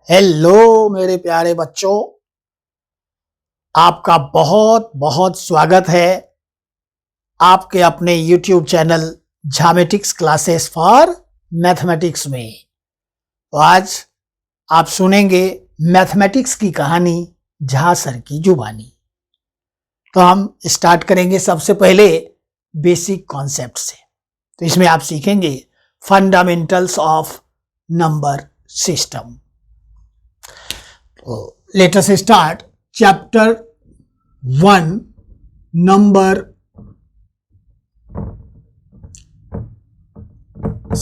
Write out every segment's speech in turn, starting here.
Hello मेरे प्यारे बच्चों, आपका बहुत बहुत स्वागत है आपके अपने YouTube channel geometrics classes for mathematics में। तो आज आप सुनेंगे मैथमेटिक्स की कहानी झा सर की जुबानी। तो हम स्टार्ट करेंगे सबसे पहले बेसिक कॉन्सेप्ट से। तो इसमें आप सीखेंगे fundamentals of number system. Let us start chapter 1 number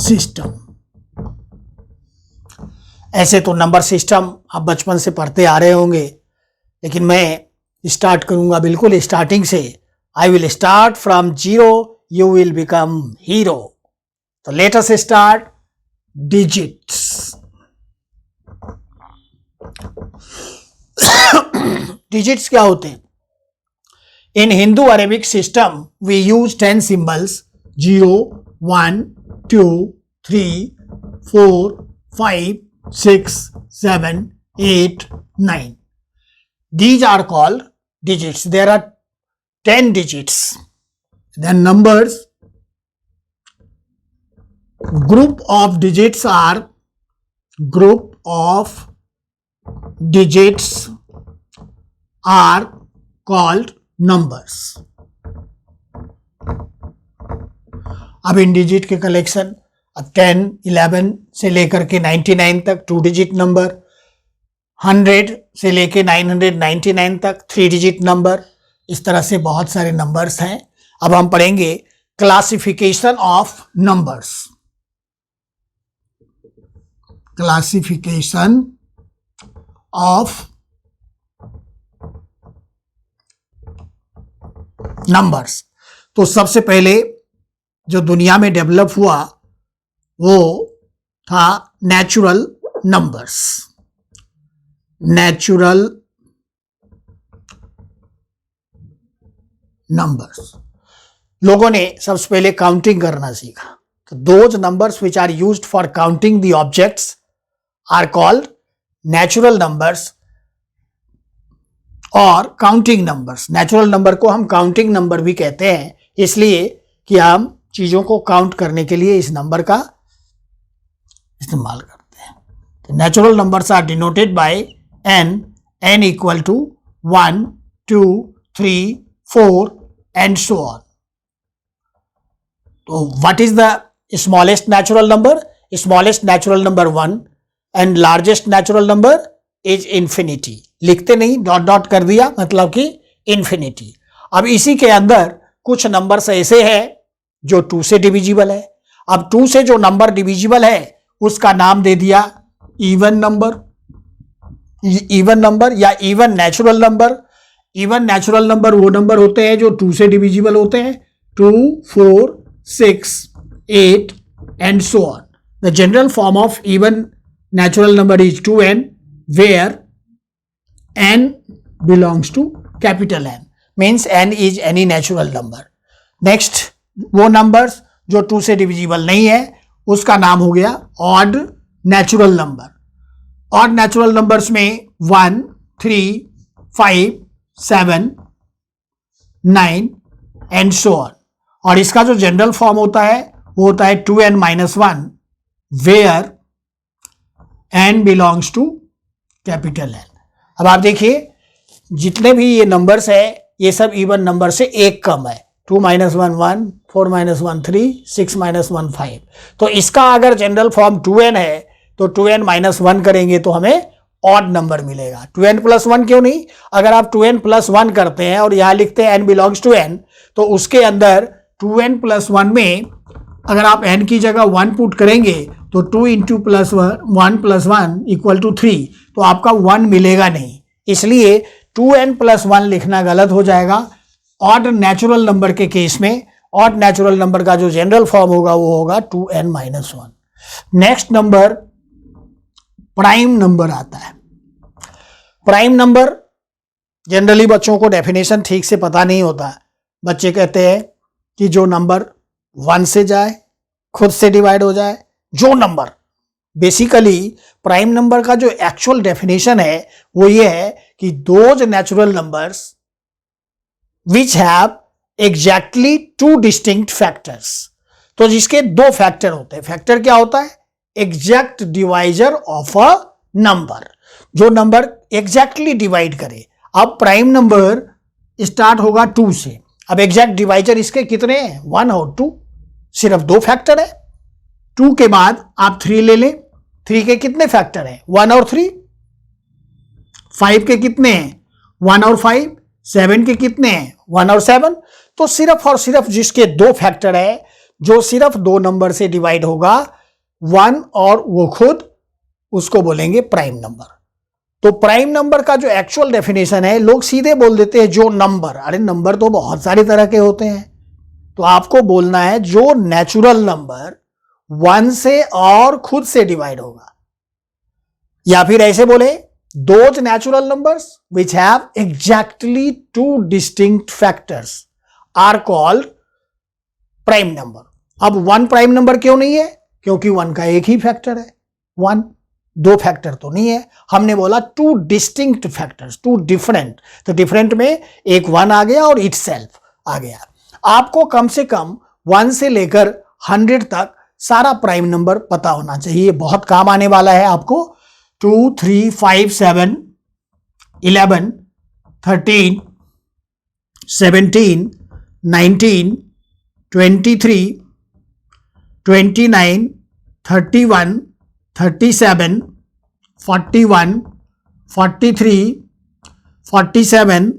system। ऐसे तो नंबर सिस्टम आप बचपन से पढ़ते आ रहे होंगे, लेकिन मैं स्टार्ट करूंगा बिल्कुल स्टार्टिंग से। I will start from zero, you will become hero। तो let us start digits। Digits क्या होते हैं? In Hindu Arabic system we use 10 symbols 0, 1, 2, 3, 4, 5, 6, 7, 8, 9। These are called digits. There are 10 digits. Then numbers, group of digits are called numbers। अब इन digit के collection 10, 11 से लेकर के 99 तक 2 डिजिट नंबर, 100 से लेके 999 तक 3 डिजिट नंबर, इस तरह से बहुत सारे नंबर्स हैं। अब हम पढ़ेंगे classification of numbers. Classification of numbers. तो सबसे पहले जो दुनिया में डेवलप हुआ वो था नेचुरल नंबर्स। नेचुरल नंबर्स लोगों ने सबसे पहले काउंटिंग करना सीखा। तो those numbers which are used for counting the objects are called natural numbers और काउंटिंग नंबर्स। नेचुरल नंबर को हम काउंटिंग नंबर भी कहते हैं, इसलिए कि हम चीजों को काउंट करने के लिए इस नंबर का इस्तेमाल करते हैं। तो natural numbers are denoted by n equal to 1, 2, 3, 4 and so on. तो what is the smallest natural number? Smallest natural number 1 and largest natural number is infinity. लिखते नहीं, डॉट डॉट कर दिया, मतलब कि इंफिनिटी। अब इसी के अंदर कुछ नंबर्स ऐसे हैं जो 2 से डिविजिबल है। अब 2 से जो नंबर डिविजिबल है उसका नाम दे दिया इवन नंबर। इवन नंबर या even natural number. Even natural number वो नंबर होते हैं जो 2 से डिविजिबल होते हैं, 2, 4, 6, 8 and so on. The general form of even natural number is 2n, where n belongs to capital N, means n is any natural number। next वो numbers जो 2 से divisible नहीं है उसका नाम हो गया odd natural number। odd natural numbers में 1, 3, 5, 7, 9 and so on। और इसका जो जनरल फॉर्म होता है वो होता है 2n-1, where n belongs to capital N। अब आप देखिए जितने भी ये नंबर्स है ये सब इवन नंबर से एक कम है। 2 - 1 1, 4 - 1 3, 6 - 1 5। तो इसका अगर जनरल फॉर्म 2n है तो 2n-1 करेंगे तो हमें ऑड नंबर मिलेगा। 2n+1 क्यों नहीं? अगर आप 2n+1 करते हैं और यहां लिखते हैं n बिलोंग्स टू n, तो उसके अंदर 2n+1 में अगर आप n की जगह 1 पुट करेंगे तो 2 × 1 इक्वल टू 3, तो आपका 1 मिलेगा नहीं, इसलिए 2n+1 लिखना गलत हो जाएगा। ऑड नेचुरल नंबर के केस में ऑड नेचुरल नंबर का जो जनरल फॉर्म होगा वो होगा 2n-1। Next number prime number आता है। प्राइम नंबर जनरली बच्चों को डेफिनेशन ठीक से पता नहीं होता। बच्चे कहते हैं कि जो नंबर 1 से जाए, खुद से डिवाइड हो जाए, जो नंबर बेसिकली प्राइम नंबर का जो एक्चुअल डेफिनेशन है वो ये है कि those natural numbers which have exactly two distinct factors. तो जिसके दो फैक्टर होते हैं। फैक्टर क्या होता है? Exact divisor of a number, जो नंबर एग्जैक्टली डिवाइड करे। अब प्राइम नंबर स्टार्ट होगा 2 से। अब एग्जैक्ट डिवाइजर इसके कितने हैं? 1 और 2, सिर्फ दो फैक्टर है। 2 के बाद आप 3 ले लें, 3 के कितने फैक्टर हैं? 1 और 3। 5 के कितने हैं? 1 और 5। 7 के कितने हैं? 1 और 7। तो सिर्फ और सिर्फ जिसके दो फैक्टर है, जो सिर्फ दो नंबर से डिवाइड होगा, 1 और वो खुद, उसको बोलेंगे प्राइम नंबर। तो प्राइम नंबर का जो एक्चुअल डेफिनेशन है, लोग सीधे बोल देते हैं जो नंबर। अरे नंबर तो बहुत सारे तरह के होते हैं। तो आपको बोलना है जो नेचुरल नंबर 1 से और खुद से डिवाइड होगा। या फिर ऐसे बोले, those natural numbers which have exactly two distinct factors are called prime number. अब 1 प्राइम नंबर क्यों नहीं है? क्योंकि 1 का एक ही फैक्टर है 1, दो फैक्टर तो नहीं है। हमने बोला two distinct factors, two different. तो डिफरेंट में एक 1 आ गया और इटसेल्फ आ गया। आपको कम से कम 1 से लेकर 100 तक सारा प्राइम नंबर पता होना चाहिए। बहुत काम आने वाला है आपको। 2, 3, 5, 7, 11, 13, 17, 19, 23, 29, 31, 37, 41, 43, 47,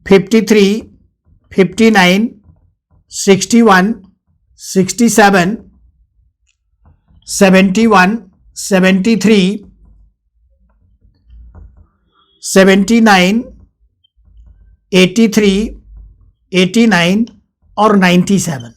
53, 59, 61, 67, 71, 73, 79, 83, 89 और 97।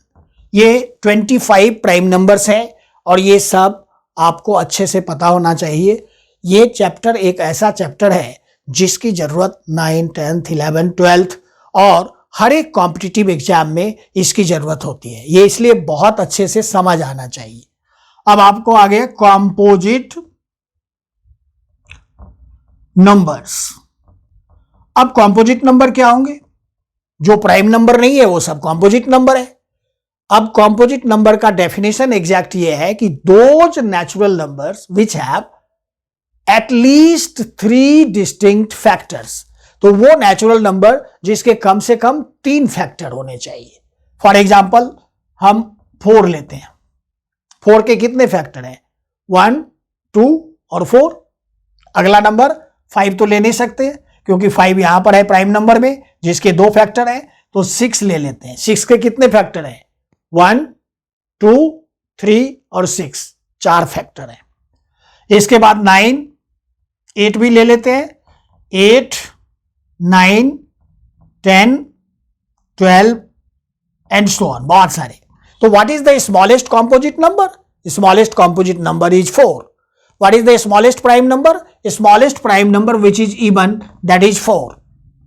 ये 25 प्राइम नंबर्स हैं और ये सब आपको अच्छे से पता होना चाहिए। ये चैप्टर एक ऐसा चैप्टर है जिसकी जरूरत 9, 10th, 11th, 12th और हर एक कॉम्पिटिटिव एग्जाम में इसकी जरूरत होती है। ये इसलिए बहुत अच्छे से समझ आना चाहिए। अब आपको आ गया कॉम्पोजिट नंबर्स। अब कॉम्पोजिट नंबर क्या होंगे? जो प्राइम नंबर नहीं है वो सब कॉम्पोजिट नंबर है। अब कॉम्पोजिट नंबर का डेफिनेशन एग्जैक्ट ये है कि those natural numbers which have at least 3 distinct factors. तो वो नेचुरल नंबर जिसके कम से कम 3 फैक्टर होने चाहिए। फॉर एग्जाम्पल हम 4 लेते हैं। 4 के कितने फैक्टर हैं? 1, 2 और 4। अगला नंबर 5 तो ले नहीं सकते क्योंकि 5 यहां पर है प्राइम नंबर में जिसके 2 फैक्टर हैं। तो 6 ले लेते हैं। 6 के कितने फैक्टर हैं? 1, 2, 3 और 6, 4 फैक्टर है। इसके बाद 9, 8 भी ले लेते हैं। 8, 9, 10, 12 एंड सो ऑन, बहुत सारे। तो what is the smallest composite number? Smallest composite number is 4. What is the smallest prime number? Smallest prime number which is even, that is 4.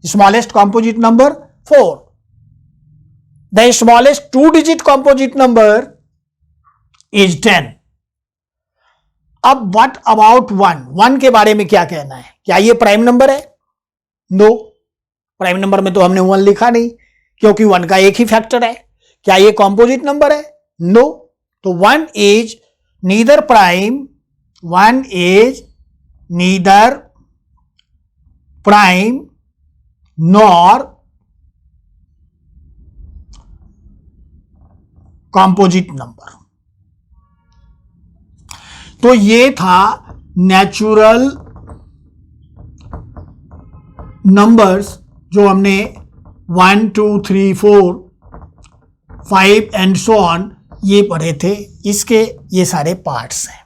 Smallest composite number 4. The smallest 2-digit composite number is 10. अब what about 1? 1 के बारे में क्या कहना है? क्या ये prime number है? नो, प्राइम नंबर में तो हमने 1 लिखा नहीं क्योंकि 1 का एक ही फैक्टर है। क्या ये कॉम्पोजिट नंबर है? नो। तो 1 is neither prime, 1 is neither prime nor composite number. तो ये था नेचुरल नंबर्स जो हमने 1, 2, 3, 4, 5 एंड सो ऑन ये पढ़े थे। इसके ये सारे पार्ट्स हैं।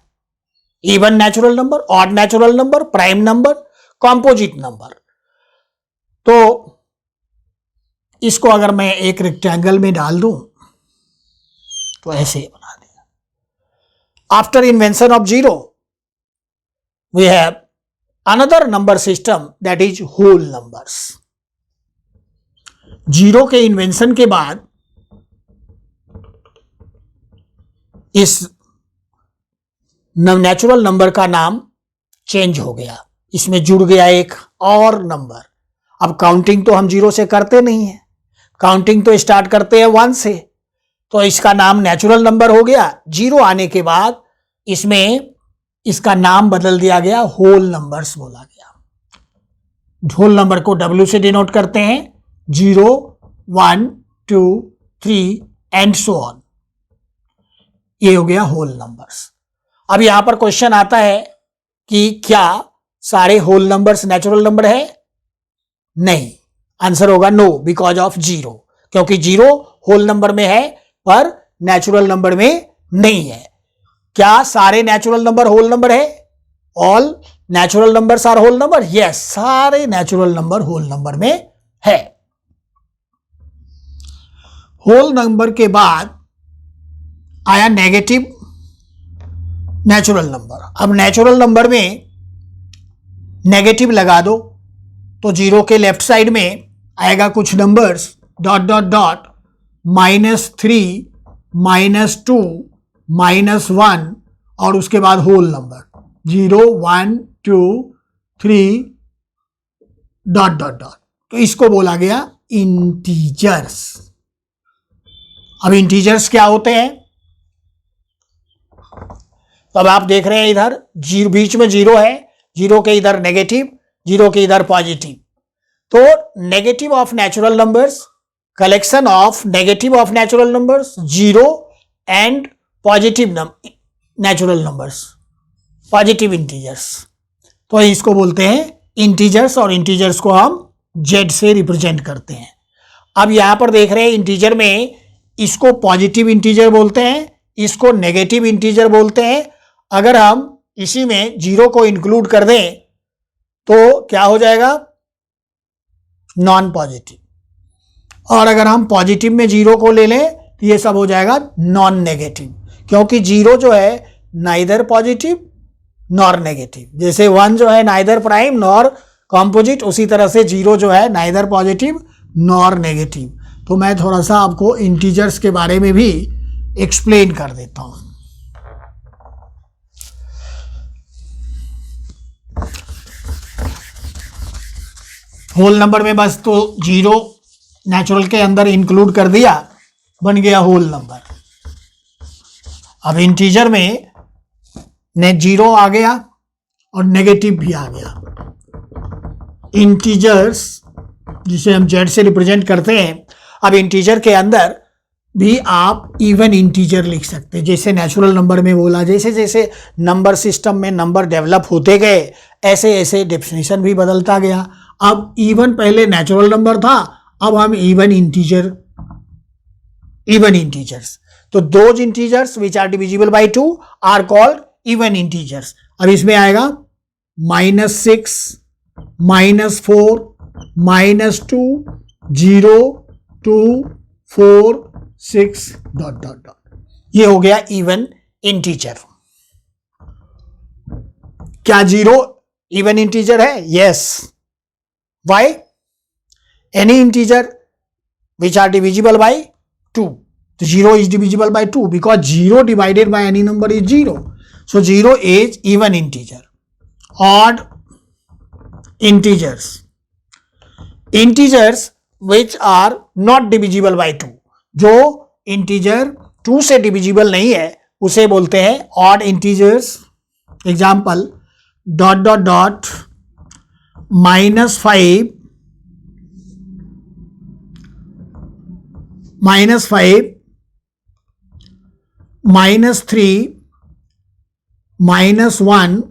Even natural number, odd natural number, prime number, composite number. तो इसको अगर मैं एक रेक्टेंगल में डाल दूं तो ऐसे बना दिया। After invention of zero we have another number system that is whole numbers. Zero के इन्वेंशन के बाद इस नेचुरल नंबर का नाम चेंज हो गया, इसमें जुड़ गया एक और नंबर। अब काउंटिंग तो हम 0 से करते नहीं है, काउंटिंग तो स्टार्ट करते हैं 1 से, तो इसका नाम नेचुरल नंबर हो गया। 0 आने के बाद इसमें इसका नाम बदल दिया गया, होल नंबर्स बोला गया। होल नंबर को W से डिनोट करते हैं, 0, 1, 2, 3 एंड सो ऑन। ये हो गया होल नंबर्स। अब यहां पर क्वेश्चन आता है कि क्या सारे होल नंबर्स नेचुरल नंबर है? नहीं, आंसर होगा नो, बिकॉज ऑफ 0, क्योंकि 0 होल नंबर में है पर नेचुरल नंबर में नहीं है। क्या सारे नेचुरल नंबर होल नंबर है? All natural numbers are whole number? Yes, सारे नेचुरल नंबर होल नंबर में है। होल नंबर के बाद आया नेगेटिव नेचुरल नंबर। अब नेचुरल नंबर में नेगेटिव लगा दो तो 0 के लेफ्ट साइड में आएगा कुछ नंबर्स, डॉट डॉट डॉट, -3, -2, -1 और उसके बाद whole number 0, 1, 2, 3 dot dot dot. तो इसको बोला गया इंटीजर्स। अब इंटीजर्स क्या होते हैं? तो अब आप देख रहे हैं इधर बीच में 0 है, 0 के इधर नेगेटिव, 0 के इधर पॉजिटिव। तो negative of natural numbers, collection of negative of natural numbers, 0 and positive natural numbers, positive integers. तो इसको बोलते हैं इंटीजर्स, और इंटीजर्स को हम Z से रिप्रेजेंट करते हैं। अब यहां पर देख रहे हैं इंटीजर में इसको पॉजिटिव इंटीजर बोलते हैं, इसको नेगेटिव इंटीजर बोलते हैं। अगर हम इसी में 0 को इंक्लूड कर दें तो क्या हो जाएगा? Non positive. और अगर हम पॉजिटिव में 0 को ले लें तो ये सब हो जाएगा नॉन नेगेटिव, क्योंकि 0 जो है नाइदर पॉजिटिव नॉर नेगेटिव। जैसे 1 जो है नाइदर प्राइम नॉर कॉम्पोजिट, उसी तरह से 0 जो है नाइदर पॉजिटिव नॉर नेगेटिव। तो मैं थोड़ा सा आपको इंटीजर्स के बारे में भी एक्सप्लेन कर देता हूं। होल नंबर में बस तो 0 नेचुरल के अंदर इंक्लूड कर दिया, बन गया होल नंबर। अब इंटीजर में 0 आ गया और नेगेटिव भी आ गया। इंटीजर्स जिसे हम Z से रिप्रेजेंट करते हैं, अब इंटीजर के अंदर भी आप इवन इंटीजर लिख सकते हैं। जैसे नेचुरल नंबर में बोला, जैसे जैसे नंबर सिस्टम में नंबर डेवलप होते गए ऐसे ऐसे डेफिनेशन भी बदलता गया। अब इवन पहले नेचुरल नंबर था, अब हम इवन इंटीजर्स। तो those integers which are divisible by 2 are called even integers. अब इसमें आएगा -6, -4, -2, 0, 2, 4, 6 डॉट डॉट डॉट। ये हो गया इवन इंटीजर। क्या 0 इवन इंटीजर है? Yes. Why? Any integer which are divisible by 2. So 0 is divisible by 2 because 0 divided by any number is 0. So 0 is even integer. Odd integers. Integers which are not divisible by 2. जो integer 2 से divisible नहीं है उसे बोलते हैं odd integers. Example, dot dot dot, -5, -5, -3, -1,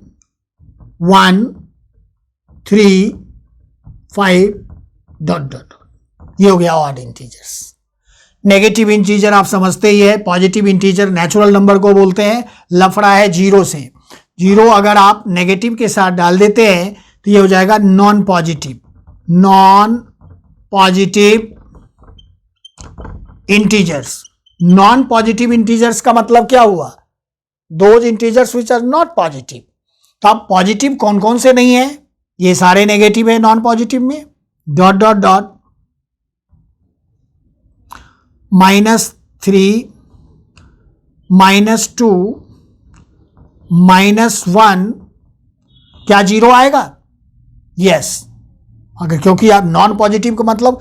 1, 3, 5 dot dot. ये हो गया ऑड इंटीजर्स। नेगेटिव इंटीजर आप समझते ही है। पॉजिटिव इंटीजर नेचुरल नंबर को बोलते हैं। लफड़ा है 0 से। 0 अगर आप नेगेटिव के साथ डाल देते हैं तो ये हो जाएगा non positive. Non positive integers. Non positive integers का मतलब क्या हुआ? Those integers which are not positive. तो अब पॉजिटिव कौन कौन से नहीं है? ये सारे नेगेटिव है नॉन पॉजिटिव में। डॉट डॉट डॉट, -3, -2, -1 क्या 0 आएगा? यस। अगर क्योंकि आप नॉन पॉजिटिव का मतलब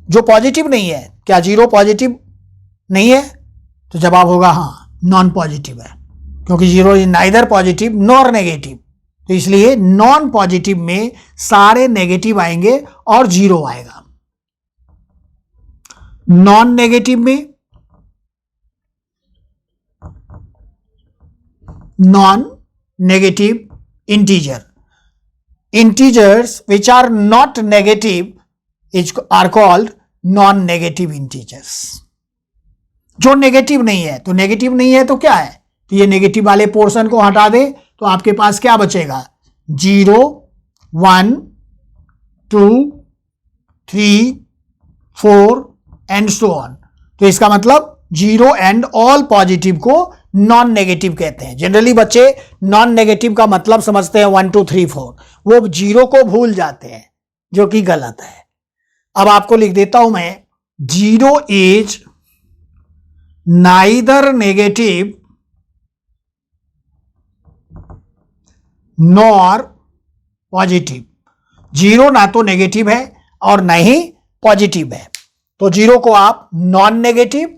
जो पॉजिटिव नहीं है, क्या 0 पॉजिटिव नहीं है? तो जवाब होगा हाँ, नॉन पॉजिटिव है, क्योंकि 0 is neither positive nor negative. तो इसलिए नॉन पॉजिटिव में सारे नेगेटिव आएंगे और 0 आएगा। नॉन नेगेटिव में non negative integer, integers which are not negative are called non negative integers। जो नेगेटिव नहीं है, तो नेगेटिव नहीं है तो क्या है? तो ये नेगेटिव वाले पोर्शन को हटा दे तो आपके पास क्या बचेगा? 0, 1, 2, 3, 4 एंड सो ऑन। तो इसका मतलब 0 एंड ऑल पॉजिटिव को नॉन नेगेटिव कहते हैं। जनरली बच्चे नॉन नेगेटिव का मतलब समझते हैं 1, 2, 3, 4, वो 0 को भूल जाते हैं, जो कि गलत है। अब आपको लिख देता हूं मैं, 0 is neither negative nor positive. 0 ना तो नेगेटिव है और ना ही पॉजिटिव है, तो 0 को आप non negative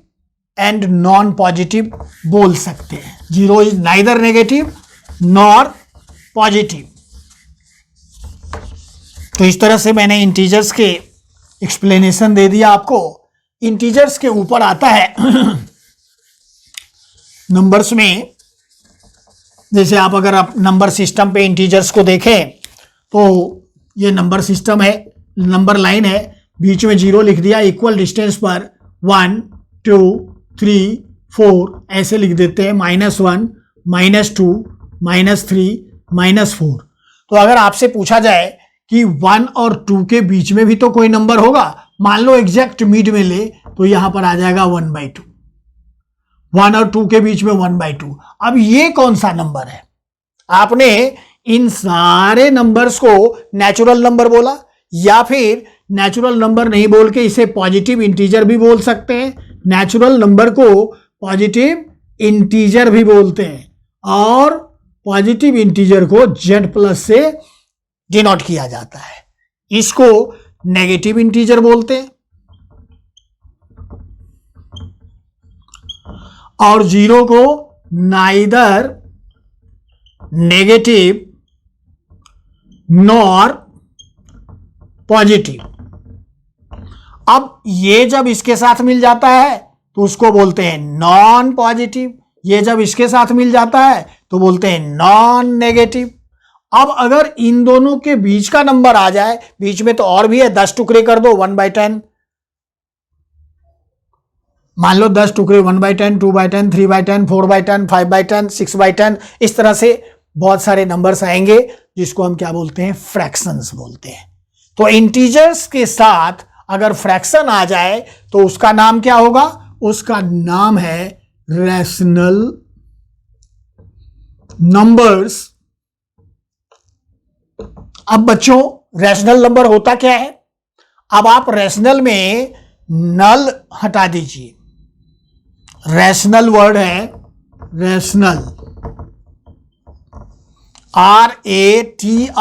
and non positive बोल सकते हैं। 0 is neither negative nor positive. तो इस तरह से मैंने इंटीजर्स के एक्सप्लेनेशन दे दिया आपको। इंटीजर्स के ऊपर आता है नंबर्स में। जैसे आप अगर आप नंबर सिस्टम पे इंटीजर्स को देखें तो ये नंबर सिस्टम है, नंबर लाइन है, बीच में 0 लिख दिया, इक्वल डिस्टेंस पर 1, 2, 3, 4 ऐसे लिख देते हैं, -1, -2, -3, -4। तो अगर आपसे पूछा जाए कि 1 और 2 के बीच में भी तो कोई नंबर होगा, मान लो एग्जैक्ट मिड में ले, तो यहां पर आ जाएगा 1/2। 1 और 2 के बीच में 1/2। अब ये कौन सा नंबर है? आपने इन सारे नंबर्स को नेचुरल नंबर बोला, या फिर नेचुरल नंबर नहीं बोल के इसे पॉजिटिव इंटीजर भी बोल सकते हैं। नेचुरल नंबर को पॉजिटिव इंटीजर भी बोलते हैं, और पॉजिटिव इंटीजर को Z+ से डिनोट किया जाता है। इसको नेगेटिव इंटीजर बोलते हैं। और 0 को नाइदर नेगेटिव नॉर पॉजिटिव। अब ये जब इसके साथ मिल जाता है तो उसको बोलते हैं नॉन पॉजिटिव, ये जब इसके साथ मिल जाता है तो बोलते हैं नॉन नेगेटिव। अब अगर इन दोनों के बीच का नंबर आ जाए, बीच में तो और भी है, 10 टुकड़े कर दो 1/10, मान लो 10 टुकड़े 1/10, 2/10, 3/10, 4/10, 5/10, 6/10, इस तरह से बहुत सारे नंबर्स आएंगे जिसको हम क्या बोलते हैं? फ्रैक्शंस बोलते हैं। तो इंटीजर्स के साथ अगर फ्रैक्शन आ जाए तो उसका नाम क्या होगा? उसका नाम है रैशनल नंबर्स। अब बच्चों, रैशनल नंबर होता क्या है? अब आप रैशनल में नल हटा दीजिए। रैशनल वर्ड है रैशनल, RATIONAL।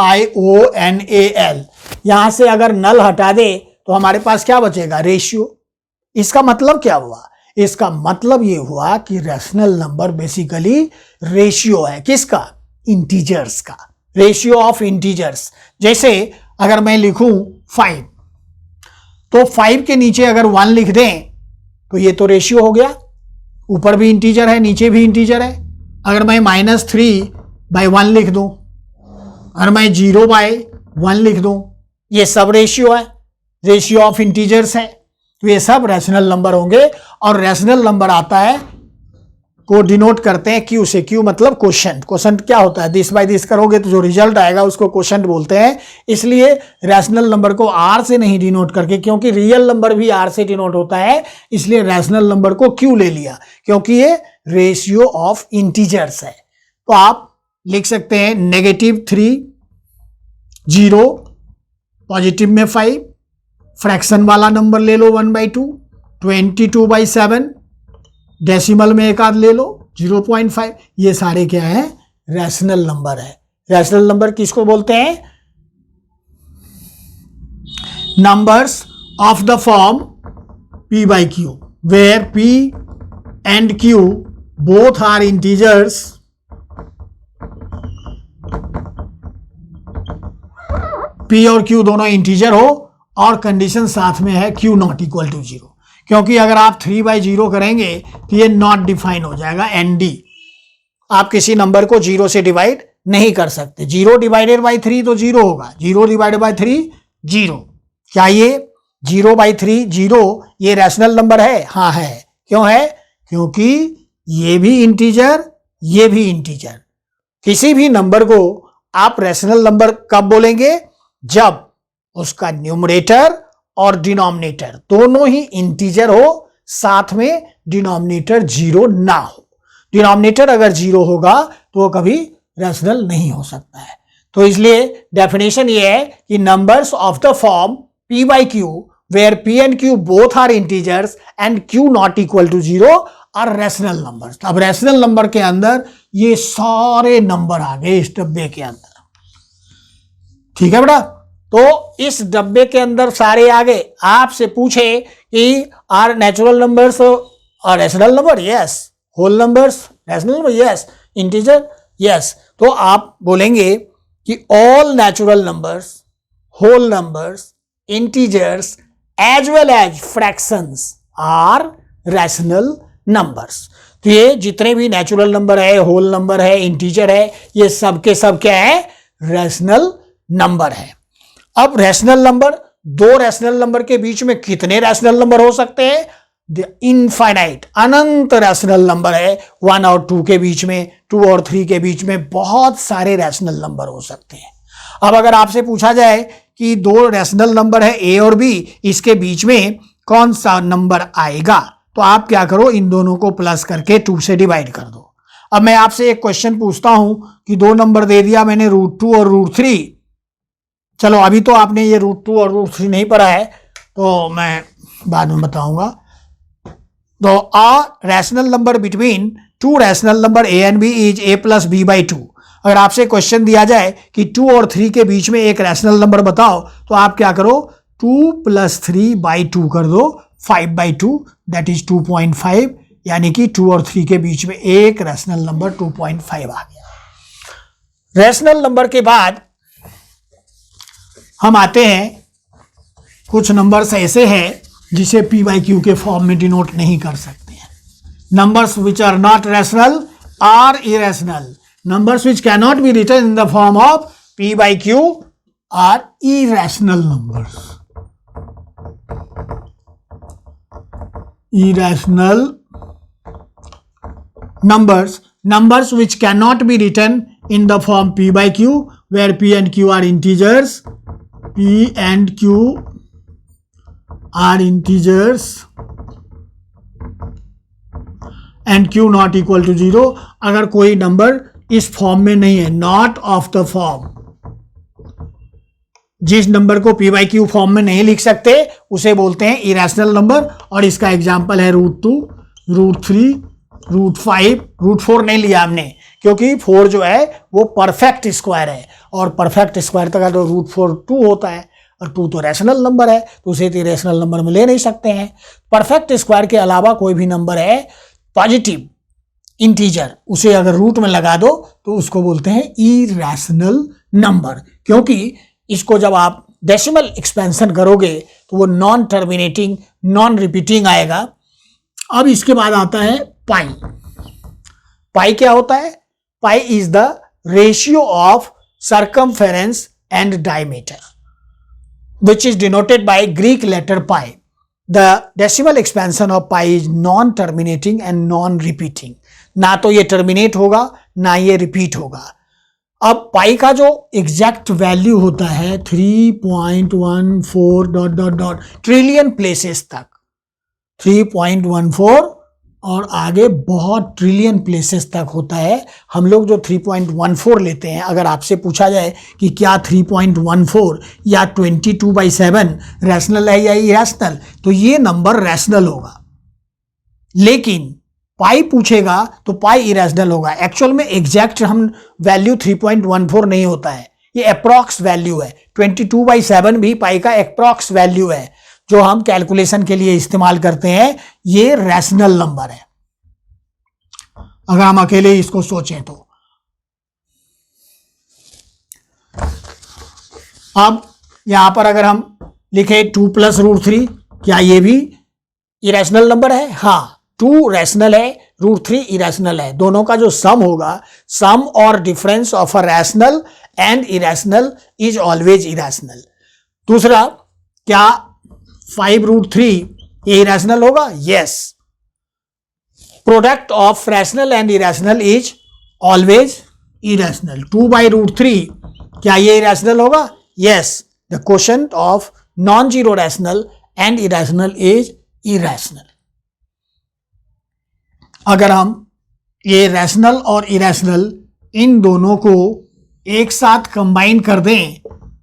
यहां से अगर नल हटा दे तो हमारे पास क्या बचेगा? रेशियो। इसका मतलब क्या हुआ? इसका मतलब ये हुआ कि रैशनल नंबर बेसिकली रेशियो है। किसका? इंटीजर्स का, रेशियो ऑफ इंटीजर्स। जैसे अगर मैं लिखूं 5, तो 5 के नीचे अगर 1 लिख दें तो ये तो रेशियो हो गया, ऊपर भी इंटीजर है नीचे भी इंटीजर है। अगर मैं -3/1 लिख दूं, अगर मैं 0/1 लिख दूं, ये सब रेशियो है, रेशियो ऑफ इंटीजर्स है। तो ये सब रैशनल नंबर होंगे। और रैशनल नंबर आता है को डिनोट करते हैं Q से। Q मतलब क्वोशंट। क्वोशंट क्या होता है? 10/10 करोगे तो जो रिजल्ट आएगा उसको क्वोशंट बोलते हैं। इसलिए रैशनल नंबर को R से नहीं डिनोट करके, क्योंकि रियल नंबर भी R से डिनोट होता है, इसलिए रैशनल नंबर को Q ले लिया, क्योंकि ये रेशियो ऑफ इंटीजर्स है। तो आप लिख सकते हैं -3, 0, पॉजिटिव में 5, फ्रैक्शन वाला नंबर ले लो 1/2, 22/7, डेसिमल में एक आध ले लो 0.5। ये सारे क्या है? रैशनल नंबर है। रैशनल नंबर किसको बोलते हैं? Numbers of the form p by q where p and q both are integers p और q दोनों इंटीजर हो और कंडीशन साथ में है q नॉट इक्वल टू 0, क्योंकि अगर आप 3/0 करेंगे तो ये नॉट डिफाइन हो जाएगा nd। आप किसी नंबर को 0 से डिवाइड नहीं कर सकते। 0 डिवाइडेड बाई 3 तो 0 होगा, 0 डिवाइडेड बाई 3 0। क्या ये 0/3 0 ये रैशनल नंबर है? हाँ है। क्यों है? क्योंकि ये भी इंटीजर, ये भी इंटीजर। किसी भी नंबर को आप रैशनल नंबर कब बोलेंगे? जब उसका न्यूमरेटर और डिनोमिनेटर दोनों ही इंटीजर हो, साथ में डिनोमिनेटर 0 ना हो। डिनोमिनेटर अगर 0 होगा तो वो कभी रैशनल नहीं हो सकता है। तो इसलिए डेफिनेशन ये है कि numbers of the form p by q where p and q both are integers and q not equal to 0 are rational numbers। अब रैशनल नंबर के अंदर ये सारे नंबर आ गए इस डब्बे के अंदर। ठीक है बेटा, तो इस डब्बे के अंदर सारे आ गए। आपसे पूछे कि आर नेचुरल नंबर्स और rational number? Yes. Whole numbers rational number? Yes. Integer? Yes. तो आप बोलेंगे कि all natural numbers, whole numbers, integers as well as fractions are rational numbers। तो ये जितने भी नेचुरल नंबर है, होल नंबर है, इंटीजर है, ये सब के सब क्या है? रैशनल नंबर है। अब रैशनल नंबर, दो रैशनल नंबर के बीच में कितने रैशनल नंबर हो सकते हैं? इनफाइनाइट, अनंत रैशनल नंबर है। 1 और 2 के बीच में, 2 और 3 के बीच में बहुत सारे रैशनल नंबर हो सकते हैं। अब अगर आपसे पूछा जाए कि दो रैशनल नंबर है a और b, इसके बीच में कौन सा नंबर आएगा, तो आप क्या करो? इन दोनों को प्लस करके 2 से डिवाइड कर दो। अब मैं आपसे एक क्वेश्चन पूछता हूं कि दो नंबर दे दिया मैंने, √2 और √3। चलो अभी तो आपने ये √2 और √3 नहीं पढ़ा है, तो मैं बाद में बताऊंगा। तो a rational number between 2 rational number a and b is a plus b by 2। अगर आपसे क्वेश्चन दिया जाए कि 2 और 3 के बीच में एक रैशनल नंबर बताओ, तो आप क्या करो? 2 + 3/2 कर दो, 5/2 दैट इज 2.5, यानी कि 2 और 3 के बीच में एक रैशनल नंबर 2.5 आ गया। रैशनल नंबर के बाद हम आते हैं, कुछ नंबर्स ऐसे हैं जिसे p by q के फॉर्म में डिनोट नहीं कर सकते हैं। Numbers which are not rational are irrational. Numbers which cannot be written in the form of p by q are irrational numbers। Irrational numbers, numbers which cannot be written in the form p by q where p and q are integers, p and q are integers and q not equal to 0। अगर कोई number इस form में नहीं है, not of the form, जिस number को p by q form में नहीं लिख सकते उसे बोलते हैं इरेशनल नंबर। और इसका एग्जांपल है √2, √3, √5, √4 नहीं लिया हमने क्योंकि 4 जो है वो परफेक्ट स्क्वायर है, और परफेक्ट स्क्वायर तक तो √4 2 होता है, और 2 तो रैशनल नंबर है, तो उसे तो रैशनल नंबर में ले नहीं सकते हैं। परफेक्ट स्क्वायर के अलावा कोई भी नंबर है पॉजिटिव इंटीजर, उसे अगर रूट में लगा दो तो उसको बोलते हैं इरेशनल नंबर, क्योंकि इसको जब आप डेसिमल एक्सपेंशन करोगे तो वो नॉन टर्मिनेटिंग, नॉन रिपीटिंग आएगा। अब इसके बाद आता है पाई। पाई क्या होता है? Pi is the ratio of circumference and diameter which is denoted by Greek letter pi. The decimal expansion of pi is non terminating and non repeating. ना तो ये टर्मिनेट होगा ना ये रिपीट होगा। अब पाई का जो एग्जैक्ट वैल्यू होता है 3.14 ... ट्रिलियन प्लेसेस तक, 3.14 और आगे बहुत ट्रिलियन प्लेसेस तक होता है। हम लोग जो 3.14 लेते हैं, अगर आपसे पूछा जाए कि क्या 3.14 या 22/7 रैशनल है या इरेशनल, तो ये नंबर रैशनल होगा। लेकिन पाई पूछेगा तो पाई इरेशनल होगा। एक्चुअल में एग्जैक्ट हम वैल्यू 3.14 नहीं होता है, ये अप्रॉक्स वैल्यू है। 22/7 भी पाई का अप्रॉक्स वैल्यू है जो हम कैलकुलेशन के लिए इस्तेमाल करते हैं। ये रैशनल नंबर है अगर हम अकेले इसको सोचें तो। अब यहां पर अगर हम लिखे 2 + √3, क्या ये भी इरेशनल नंबर है? हाँ, 2 रैशनल है, √3 इरेशनल है। दोनों का जो सम होगा, सम और difference of a rational and irrational is always irrational. दूसरा, क्या 5√3 ये इरेशनल होगा? Yes. Product of rational and irrational is always irrational. 2/√3 क्या ये इरेशनल होगा? Yes. The quotient of non zero rational and irrational is irrational. अगर हम ये रैशनल और इरेशनल इन दोनों को एक साथ कंबाइन कर दें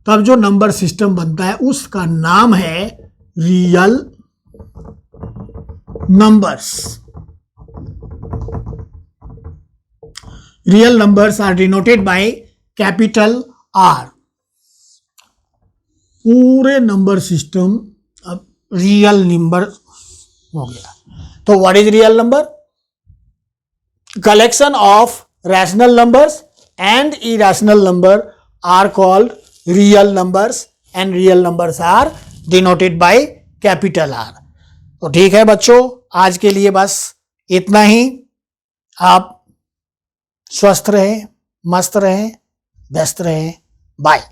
तब जो नंबर सिस्टम बनता है उसका नाम है real numbers. Real numbers are denoted by capital R. पूरे नंबर सिस्टम अब रियल नंबर हो गया। तो what is real number? Collection of rational numbers and irrational number are called real numbers and real numbers are denoted by capital R। तो ठीक है बच्चों, आज के लिए बस इतना ही। आप स्वस्थ रहें, मस्त रहें, व्यस्त रहें। बाय।